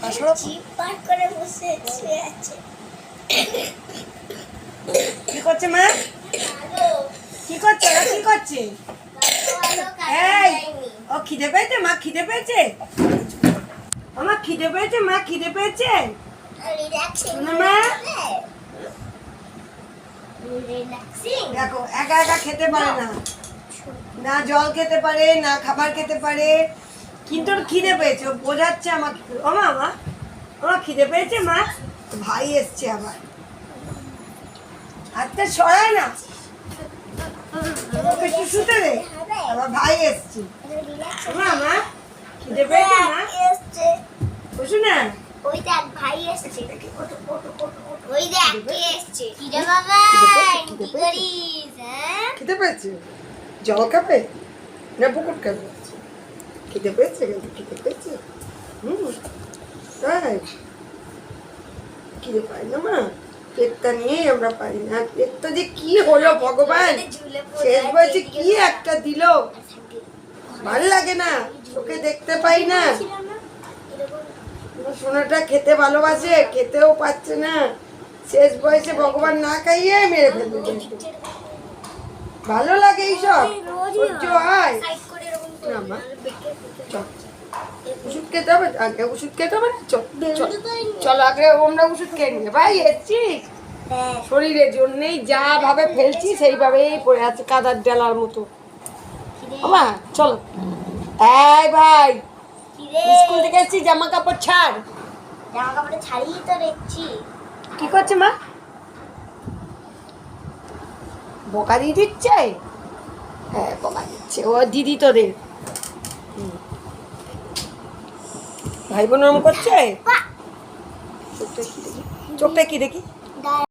আসলে চিপার করে বসে আছে। কি করছে মা? কি করছে? ওরা কি করছে? এই ও খিদে পেয়েছে? মা খিদে পেয়েছে? আমার খিদে পেয়েছে? মা খিদে পেয়েছে? শোনো মা, দেখো একা একা খেতে পারে না, না জল খেতে পারে না খাবার খেতে পারে, কিন্তু ওর খিদে পেয়েছে, ও বোঝাচ্ছে আমাকে। ও মা, মা আমার খিদে পেয়েছে মা। ভাই এসছে আবার, হাতটা সরায় না, ওকে একটু শুতে দে, আবার ভাই এসছে। মা মা খিদে পেয়েছে মা? বসু না, ওই দেখ ভাই এসছে, ওই দেখ কে এসছে। কিরে বাবা কি করিস? হ্যাঁ খিদে পেয়েছে? জল খাবে না পুকুর খাবে? খিদে পেয়েছে? খিদে পেয়েছে? তাই খিদে পাই না মা, পেটটা নিয়েই আমরা পাই না। পেটটা যে কি হলো ভগবান, শেষ বয়সে কি একটা দিল, ভাল লাগে না, চোখে দেখতে পাই না। সোনাটা খেতে ভালোবাসে, খেতেও পাচ্ছে না, শেষ বয়সে ভগবান না খাইয়ে মেরে ফেলবে। ভালো লাগে এইসব, সহ্য হয় না মা। চল ওষুধ খেতে হবে, আগে ওষুধ খেতে হবে না, চলো আগে আমরা ওষুধ খেয়ে নিয়ে ভাই এসছি। শরীরের জন্যেই যা ভাবে ফেলছি সেইভাবেই পড়ে আছে কাদার ডেলার মতো। মা চলো, এই ভাই স্কুল থেকে এসছি, জামা কাপড় ছাড়। জামা কাপড় ছাড়িয়ে তো দেখছি। কি করছে মা? বকা দিয়ে দিচ্ছে? হ্যাঁ বকা দিচ্ছে, ও দিদি তোদের ভাই বোন ওরম করছে। চোখটা কি দেখি, চোখটা কি দেখি।